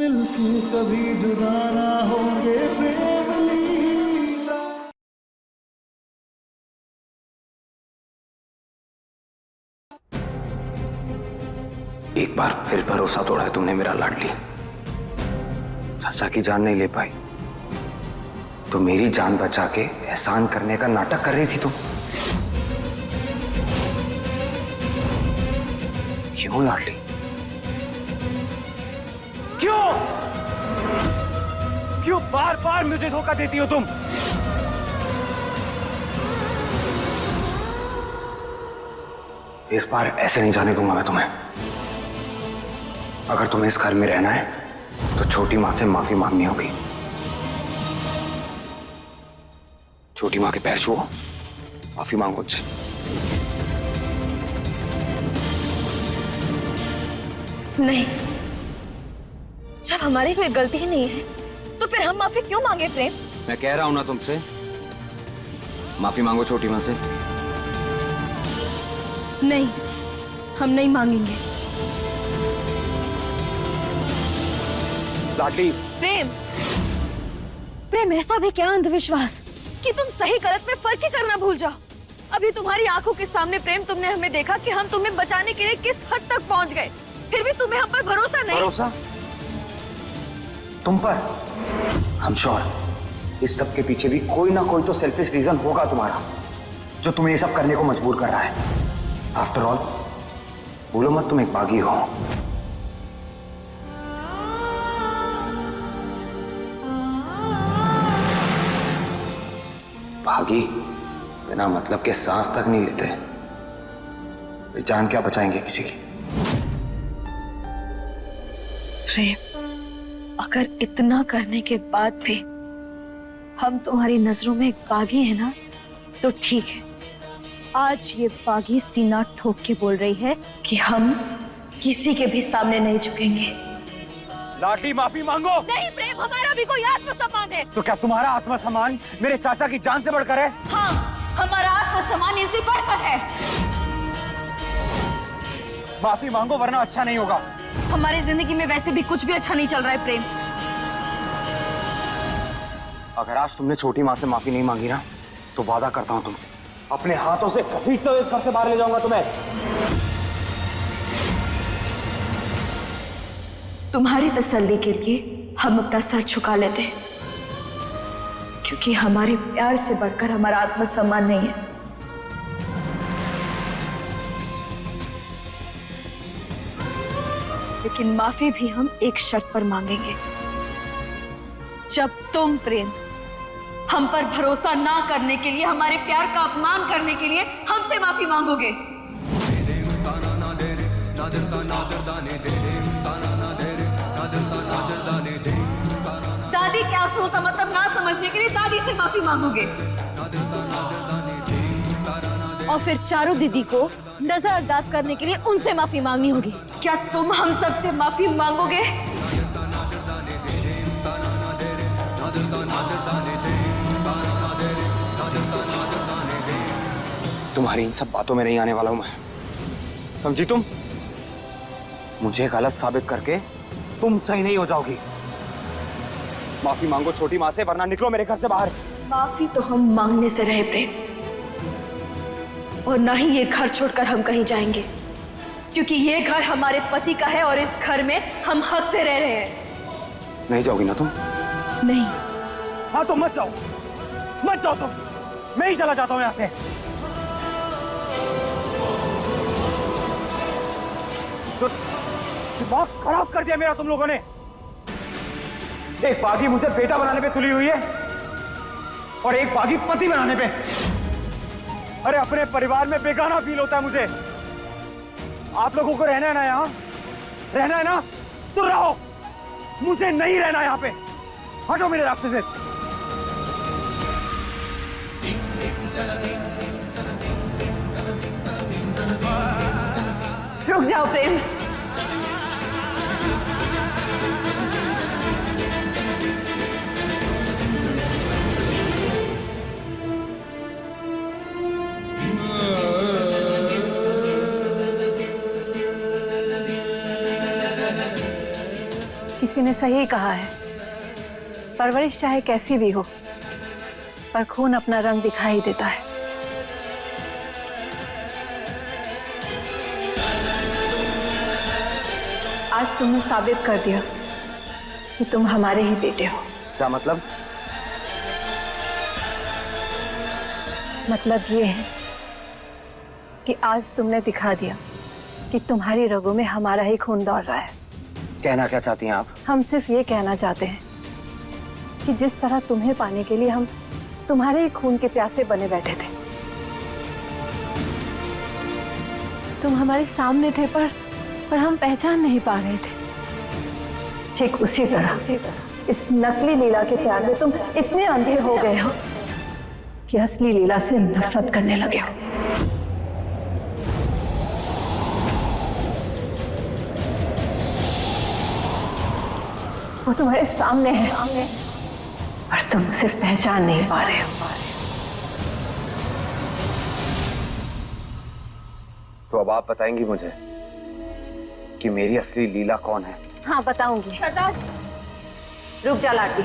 मिलके कभी जुदा ना होंगे प्रेम लीला। एक बार फिर भरोसा तोड़ा है तुमने मेरा लाडली। चाचा की जान नहीं ले पाई तो मेरी जान बचा के एहसान करने का नाटक कर रही थी तुम। क्यों लाडली, क्यों क्यों बार बार मुझे धोखा देती हो तुम? इस बार ऐसे नहीं जाने दूंगा मैं तुम्हें। अगर तुम्हें इस घर में रहना है तो छोटी मां से माफी मांगनी होगी। छोटी मां के पैर छुओ, माफी मांगो उनसे। नहीं, जब हमारी कोई गलती ही नहीं है तो फिर हम माफी क्यों मांगे प्रेम? मैं कह रहा हूं ना तुमसे, माफी मांगो छोटी मां से। नहीं, हम नहीं मांगेंगे। लाडली, प्रेम, प्रेम ऐसा भी क्या अंधविश्वास कि तुम सही गलत में फर्क ही करना भूल जाओ। अभी तुम्हारी आंखों के सामने प्रेम, तुमने हमें देखा कि हम तुम्हें बचाने के लिए किस हद तक पहुंच गए, फिर भी तुम्हें हम पर भरोसा नहीं। भरोसा तुम पर? हम श्योर इस सब के पीछे भी कोई ना कोई तो सेल्फिश रीजन होगा तुम्हारा, जो तुम्हें ये सब करने को मजबूर कर रहा है। आफ्टर ऑल बोलो मत तुम एक बागी हो। बागी बिना मतलब के सांस तक नहीं लेते, वे जान क्या बचाएंगे किसी की। प्रेम, अगर इतना करने के बाद भी हम तुम्हारी नजरों में एक बागी है ना, तो ठीक है। आज ये बागी सीना ठोक के बोल रही है कि हम किसी के भी सामने नहीं झुकेंगे। लाडली, माफी मांगो। नहीं प्रेम, हमारा भी कोई आत्मसम्मान है। तो क्या तुम्हारा आत्मसम्मान मेरे चाचा की जान से बढ़कर है? हाँ, हमारा आत्मसम्मान इनसे बढ़कर है। माफी मांगो वरना अच्छा नहीं होगा। हमारी जिंदगी में वैसे भी कुछ भी अच्छा नहीं चल रहा है प्रेम। अगर आज तुमने छोटी मां से माफी नहीं मांगी ना, तो वादा करता हूं तुमसे अपने हाथों से घसीटते हुए इस घर से बाहर ले जाऊंगा तुम्हें। तुम्हारी तसल्ली के लिए हम अपना सर झुका लेते हैं, क्योंकि हमारे प्यार से बढ़कर हमारा आत्मसम्मान नहीं है। लेकिन माफी भी हम एक शर्त पर मांगेंगे, जब तुम प्रेम हम पर भरोसा ना करने के लिए, हमारे प्यार का अपमान करने के लिए हमसे माफी मांगोगे। दादी क्या सोता मतलब ना समझने के लिए दादी से माफी मांगोगे, और फिर चारों दीदी को नजरअंदाज करने के लिए उनसे माफी मांगनी होगी। क्या तुम हम सबसे माफी मांगोगे? तुम्हारी इन सब बातों में नहीं आने वाला हूं मैं, समझी तुम? मुझे गलत साबित करके तुम सही नहीं हो जाओगी। माफी मांगो छोटी मां से, वरना निकलो मेरे घर से बाहर। माफी तो हम मांगने से रहे प्रेम, और ना ही ये घर छोड़कर हम कहीं जाएंगे, क्योंकि ये घर हमारे पति का है और इस घर में हम हक से रह रहे हैं। नहीं जाओगी ना तुम? नहीं। हाँ तो मत जाओ, मत जाओ तुम, मैं ही चला जाता हूं यहां से। तो दिमाग खराब कर दिया मेरा तुम लोगों ने। एक बागी मुझे बेटा बनाने पे तुली हुई है और एक बागी पति बनाने पे। अरे अपने परिवार में बेगाना फील होता है मुझे। आप लोगों को रहना है ना यहाँ, रहना है ना तो रहो, मुझे नहीं रहना यहाँ पे। हटो मेरे रास्ते से। रुक जाओ प्रेम, किसी रुद्राक्षी ने सही कहा है, परवरिश चाहे कैसी भी हो, पर खून अपना रंग दिखाई देता है। आज तुमने साबित कर दिया कि तुम हमारे ही बेटे हो। क्या मतलब? मतलब ये है कि आज तुमने दिखा दिया कि तुम्हारी रगों में हमारा ही खून दौड़ रहा है। कहना क्या चाहती हैं आप? हम सिर्फ ये कहना चाहते हैं कि जिस तरह तुम्हें पाने के लिए हम तुम्हारे ही खून के प्यासे बने बैठे थे, तुम हमारे सामने थे पर हम पहचान नहीं पा रहे थे। ठीक उसी तरह इस नकली लीला के प्यार में तुम इतने अंधे हो गए हो कि असली लीला से नफरत करने लगे हो। वो तुम्हारे सामने है और तुम सिर्फ पहचान नहीं पा रहे हो। तो अब आप बताएंगी मुझे कि मेरी असली लीला कौन है? हाँ, बताऊंगी। सरदार, रुक जा लाडली,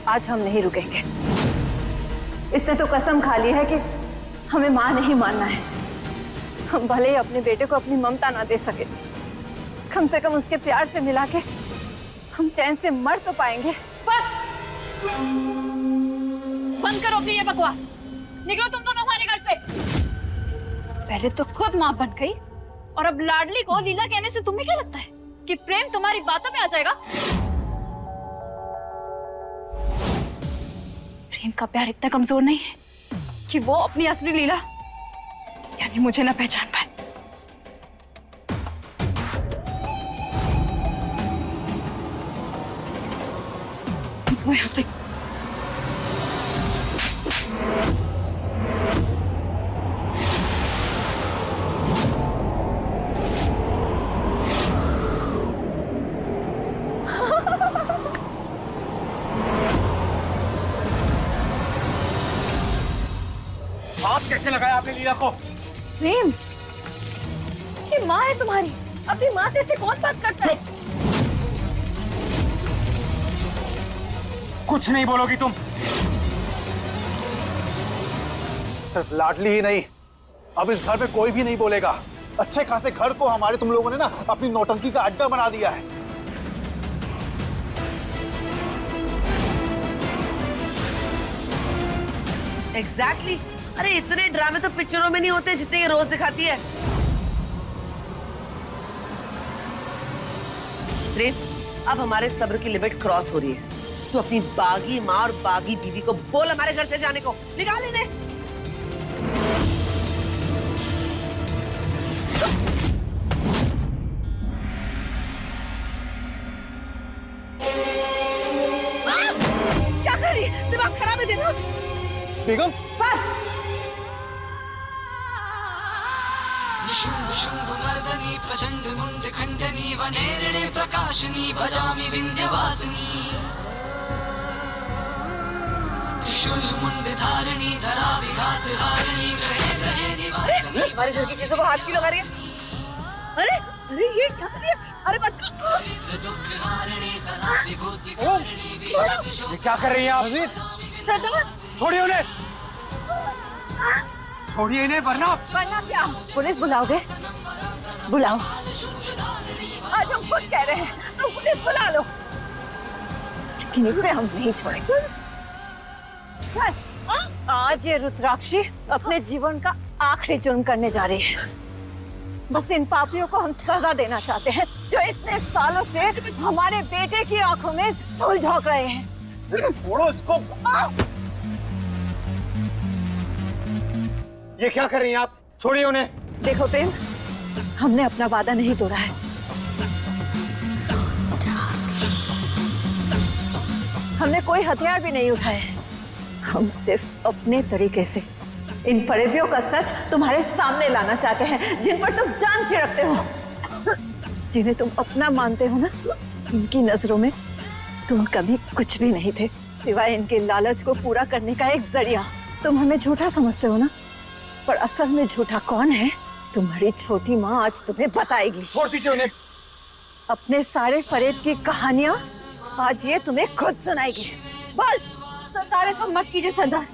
आज हम नहीं रुकेंगे। इसने तो कसम खा ली है कि हमें मां नहीं मानना है। हम भले ही अपने बेटे को अपनी ममता ना दे सके, कम से कम उसके प्यार से मिला के हम चैन से मर तो पाएंगे। बस बंद करो अपनी ये बकवास, निकलो तुम दोनों हमारे घर से। पहले तो खुद मां बन गई और अब लाडली को लीला कहने से तुम्हें क्या लगता है कि प्रेम तुम्हारी बातों में आ जाएगा? प्रेम का प्यार इतना कमजोर नहीं है कि वो अपनी असली लीला यानी मुझे ना पहचान पाए। वो यहां से हाथ कैसे लगाया आपने लीला को? प्रेम, ये माँ है तुम्हारी, अपनी माँ से ऐसे कौन बात करता है? कुछ नहीं बोलोगी तुम? सिर्फ लाडली ही नहीं, अब इस घर में कोई भी नहीं बोलेगा। अच्छे खासे घर को हमारे तुम लोगों ने ना अपनी नौटंकी का अड्डा बना दिया है। एग्जैक्टली। अरे इतने ड्रामे तो पिक्चरों में नहीं होते जितने ये रोज दिखाती है। प्रेम, अब हमारे सब्र की लिमिट क्रॉस हो रही है। तू अपनी बागी माँ और बागी बीवी को बोल हमारे घर से जाने को। निकाल इन्हें। क्या कर रही है? दिमाग खराब है तेरा? बेगम, बस। शुम्भुमर्दनी प्रचंड मुंड खंडनी वनेरणे प्रकाशनी भजामि विंध्यवासिनी त्रिशूल मुंड धारिणी धरा विघात हारिणी ग्रहे ग्रहे निवासिनी। हमारे घर की चीजों को हाथ क्यों लगा रही है? अरे अरे ये क्या कर रही है? अरे बच्चा, दुख हारिणी सदा विभूति कारिणी ये क्या कर रही हैं आप? सरदार, छोड़िए उन्हें, छोड़िए इन्हें, वरना क्या पुलिस बुलाओगे? बुलाओ, आज हम खुद कह रहे हैं, तुम पुलिस बुला लो, लेकिन इसे हम नहीं छोड़ेंगे। आज ये रुद्राक्षी अपने जीवन का आखिरी जुर्म करने जा रही है। बस इन पापियों को हम सजा देना चाहते हैं जो इतने सालों से हमारे बेटे की आंखों में धूल झोंक रहे हैं। छोड़ो इसको। ये क्या कर रही हैं आप? छोड़िए उन्हें। देखो प्रेम, हमने अपना वादा नहीं तोड़ा है। हमने कोई हथियार भी नहीं उठाए हैं। हम सिर्फ अपने तरीके से इन फरेबियों का सच तुम्हारे सामने लाना चाहते हैं, जिन पर तुम जान छिड़कते हो, जिन्हें तुम अपना मानते हो ना। इनकी नजरों में तुम कभी कुछ भी नहीं थे, सिवाय इनके लालच को पूरा करने का एक जरिया। तुम हमें झूठा समझते हो ना, पर असल में झूठा कौन है तुम्हारी छोटी माँ आज तुम्हें बताएगी। छोड़ दीजिए उन्हें, अपने सारे फरेब की कहानियां आज ये तुम्हें खुद सुनाएगी। बोल। सरदार ऐसा मत कीजिए सरदार।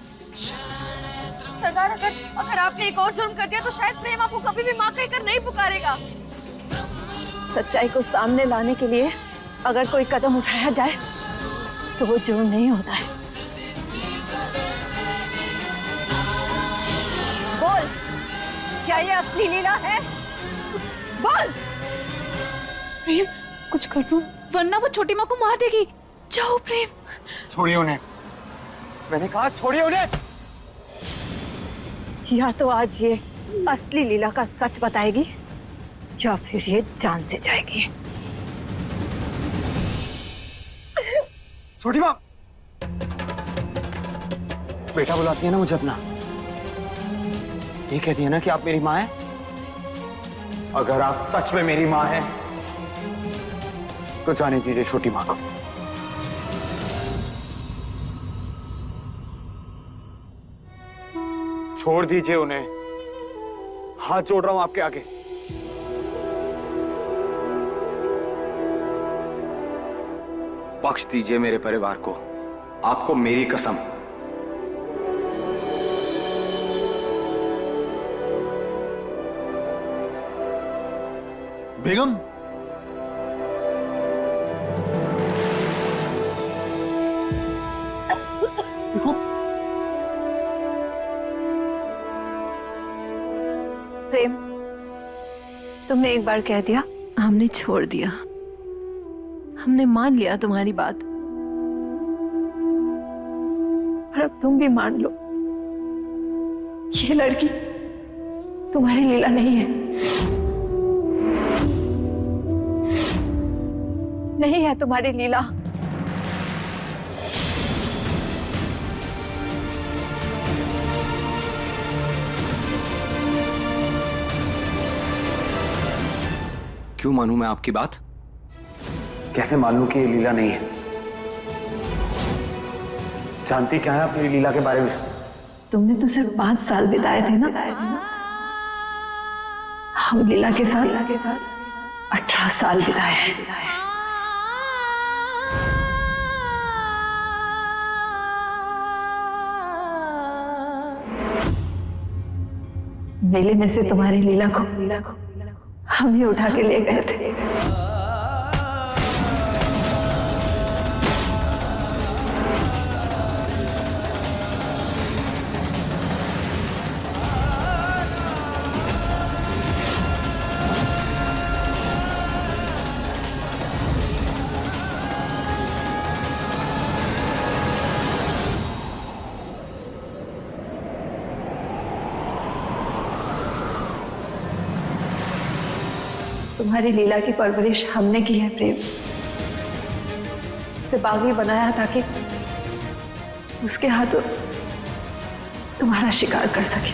सरदार अगर आपने एक और जुर्म कर दिया तो शायद प्रेम आपको कभी भी माँ कहकर नहीं पुकारेगा। सच्चाई को सामने लाने के लिए अगर कोई कदम उठाया जाए तो वो जुर्म नहीं होता है। बोल, क्या ये असली लीला है? बोल। प्रेम कुछ कर लो वरना वो छोटी माँ को मार देगी। जाओ प्रेम। छोड़िए उन्हें, मैंने कहा छोड़िए उन्हें। या तो आज ये असली लीला का सच बताएगी या फिर ये जान से जाएगी। छोटी माँ, बेटा बुलाती है ना मुझे अपना, ये कहती है ना कि आप मेरी माँ हैं। अगर आप सच में मेरी माँ हैं तो जाने दीजिए छोटी माँ को। छोड़ दीजिए उन्हें, हाथ जोड़ रहा हूं आपके आगे। बख्श दीजिए मेरे परिवार को, आपको मेरी कसम। बेगम, प्रेम, तुमने एक बार कह दिया, हमने छोड़ दिया, हमने मान लिया तुम्हारी बात। और अब तुम भी मान लो, ये लड़की तुम्हारी लीला नहीं है, नहीं है तुम्हारी लीला। क्यों मानूं मैं आपकी बात? कैसे मालूं कि ये लीला नहीं है? जानती क्या है आप मेरी लीला के बारे में? तुमने तो सिर्फ 5 साल बिताए थे ना, हम लीला के साथ 18 साल बिताए हैं। मेले में से तुम्हारी लीला को हम ही उठा के ले गए थे। तुम्हारी लीला की परवरिश हमने की है प्रेम, उसे बागी बनाया ताकि उसके हाथों तुम्हारा शिकार कर सके।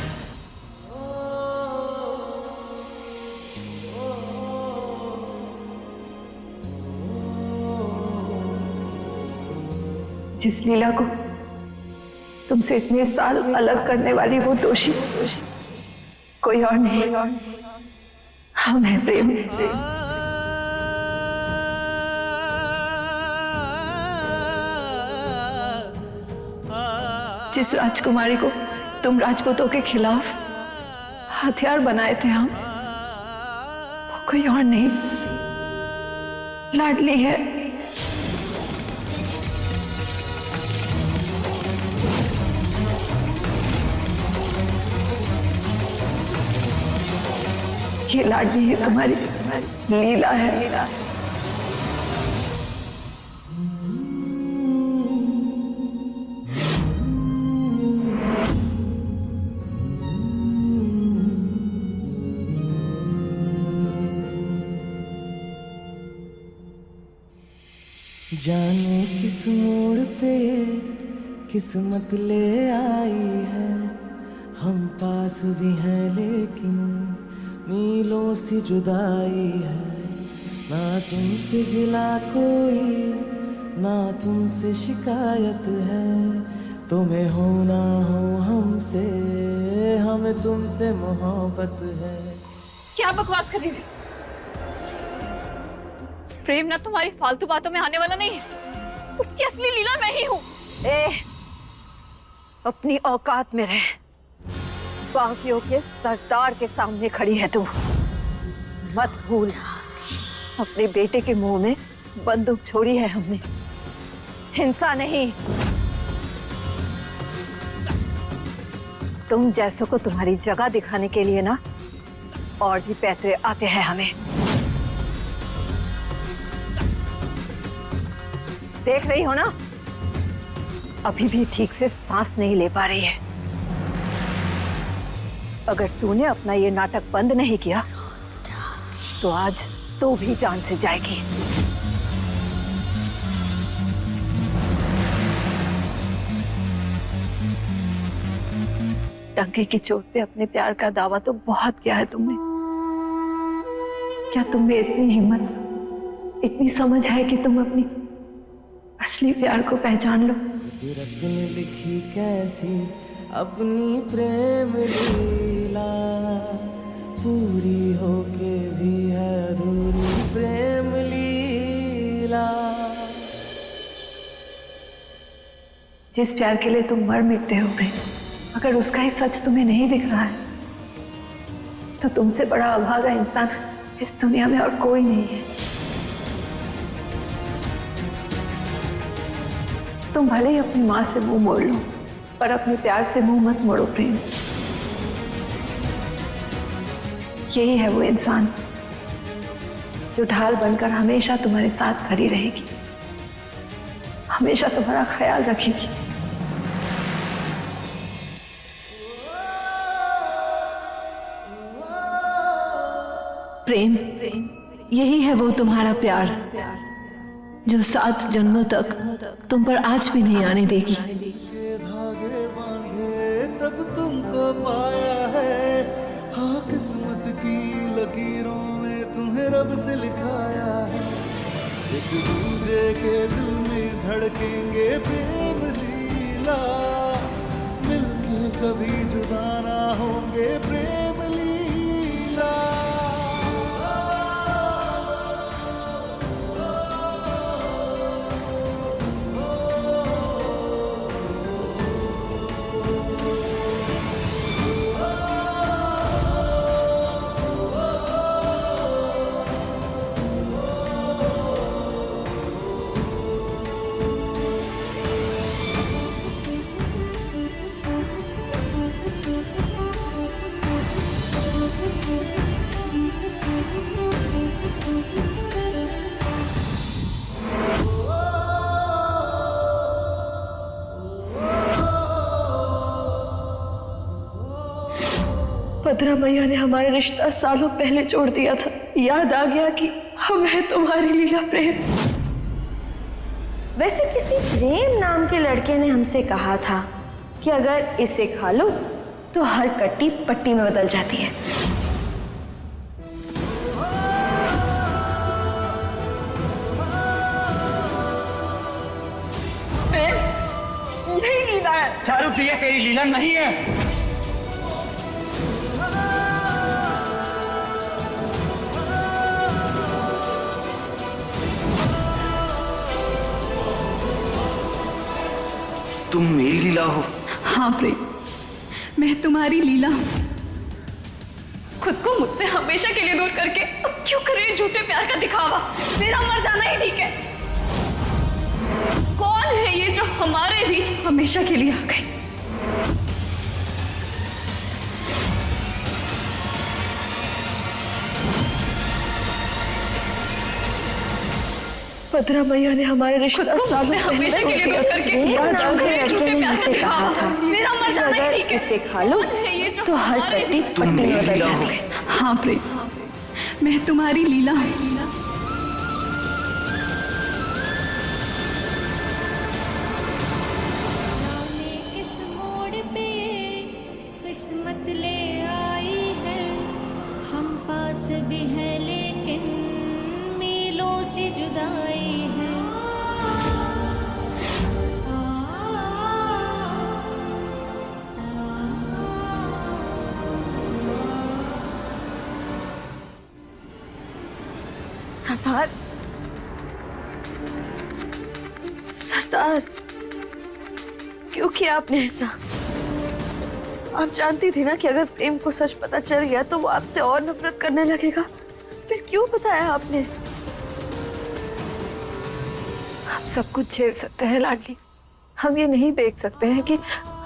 जिस लीला को तुमसे इतने साल अलग करने वाली वो दोषी कोई और नहीं, हम हैं प्रेम। जिस राजकुमारी को तुम राजपूतों के खिलाफ हथियार बनाए थे हम, वो कोई और नहीं, लाडली है। ये लाडली है तुम्हारी लीला है। जाने किस मोड़ पे किस्मत ले आई है, हम पास भी हैं लेकिन मीलों सी जुदाई है। ना तुमसे गिला कोई, ना तुमसे शिकायत है, तुम्हें हो ना हो हमसे, हमें तुमसे मोहब्बत है। क्या बकवास कर रही है? प्रेम ना तुम्हारी फालतू बातों में आने वाला नहीं है। उसकी असली लीला मैं ही हूँ। अपनी औकात में रह। बागियों के सरदार के सामने खड़ी है तू। मत भूल, अपने बेटे के मुंह में बंदूक छोड़ी है हमने, हिंसा नहीं। तुम जैसों को तुम्हारी जगह दिखाने के लिए ना और भी पैतरे आते हैं हमें। देख रही हो ना, अभी भी ठीक से सांस नहीं ले पा रही है। अगर तूने अपना ये नाटक बंद नहीं किया तो आज तू भी जान से जाएगी। टंके की चोट पे अपने प्यार का दावा तो बहुत किया है तुमने। क्या तुम में इतनी हिम्मत, इतनी समझ है कि तुम अपनी असली प्यार को पहचान लो? रब ने लिखी कैसी अपनी प्रेम लीला, पूरी होके भी है अधूरी प्रेम लीला। जिस प्यार के लिए तुम मर मिटते हो गए, अगर उसका ही सच तुम्हें नहीं दिख रहा है तो तुमसे बड़ा अभागा इंसान इस दुनिया में और कोई नहीं है। तुम भले ही अपनी माँ से मुंह मोड़ लो, पर अपने प्यार से मुंह मत मोड़ो प्रेम। यही है वो इंसान जो ढाल बनकर हमेशा तुम्हारे साथ खड़ी रहेगी, हमेशा तुम्हारा ख्याल रखेगी। प्रेम, यही है वो तुम्हारा प्यार जो 7 जन्मों तक तुम पर आज भी नहीं आने देगी। धागे बांधे तब तुमको पाया है, हाँ किस्मत की लकीरों में तुम्हें रब से लिखाया है। एक दूजे के दिल में धड़केंगे प्रेम लीला, मिलके कभी जुदा ना होंगे प्रेम लीला। भद्रा मैया ने हमारा रिश्ता सालों पहले जोड़ दिया था। याद आ गया कि हम है तुम्हारी लीला प्रेम। वैसे किसी प्रेम नाम के लड़के ने हमसे कहा था कि अगर इसे खा लो तो हर कट्टी पट्टी में बदल जाती है। यही लीला है। चारू प्रिया तेरी लीला नहीं है। तुम मेरी लीला हो। हाँ प्रेम, मैं तुम्हारी लीला हूँ। खुद को मुझसे हमेशा के लिए दूर करके अब क्यों कर रही है झूठे प्यार का दिखावा? मेरा मर जाना ही ठीक है। कौन है ये जो हमारे बीच हमेशा के लिए आ गई? भद्रा मैया ने हमारे रिश्ता सालों हमेशा के लिए दूर करके प्रेम नाम के लड़के ने हमसे कहा था मेरा मर कि जाना ही अगर ठीक है। इसे खा लो तो हर कट्टी पट्टी में बदल जाती है। हाँ प्रेम, मैं तुम्हारी लीला हूँ। किस मोड़ पे किस्मत ले आई है, हम पास भी हैं लेकिन मीलों से जुदाई है। सरदार, सरदार, क्यों किया आपने ऐसा? आप जानती थी ना कि अगर प्रेम को सच पता चल गया तो वो आपसे और नफरत करने लगेगा। फिर क्यों बताया आपने? आप सब कुछ झेल सकते हैं लाडली, हम ये नहीं देख सकते हैं कि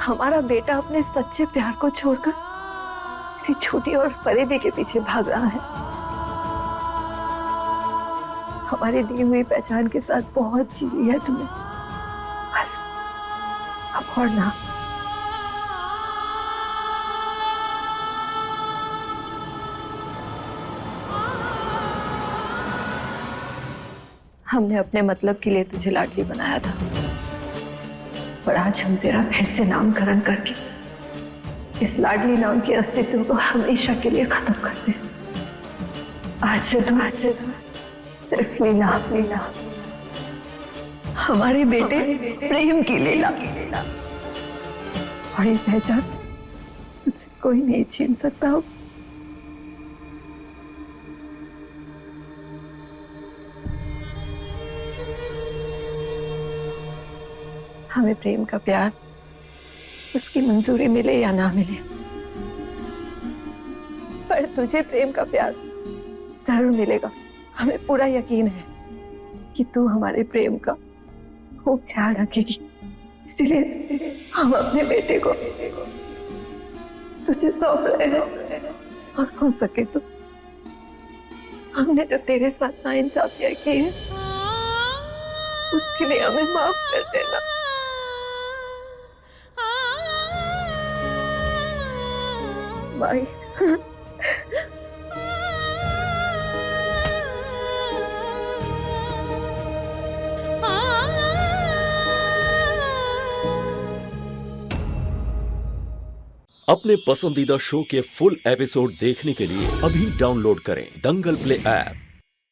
हमारा बेटा अपने सच्चे प्यार को छोड़कर किसी छोटी और फरेबी के पीछे भाग रहा है। हमारी दी हुई पहचान के साथ बहुत जी ली है तुमने, बस अब और ना। हमने अपने मतलब के लिए तुझे लाडली बनाया था, पर आज हम तेरा फिर से नामकरण करके इस लाडली नाम के अस्तित्व को हमेशा के लिए खत्म करते हैं। आज से तू सिर्फ लीला, लीला, हमारे बेटे प्रेम की लीला, और ये पहचान तुझसे कोई नहीं छीन सकता हो। हमें प्रेम का प्यार, उसकी मंजूरी मिले या ना मिले, पर तुझे प्रेम का प्यार जरूर मिलेगा। हमें पूरा यकीन है कि तू हमारे प्रेम का खूब ख्याल रखेगी। इसीलिए हम अपने बेटे को तुझे सौंप रहे हैं, और हो सके तो हमने जो तेरे साथ नाइंसाफियां की है उसके लिए हमें माफ कर देना। माई, अपने पसंदीदा शो के फुल एपिसोड देखने के लिए अभी डाउनलोड करें दंगल प्ले ऐप।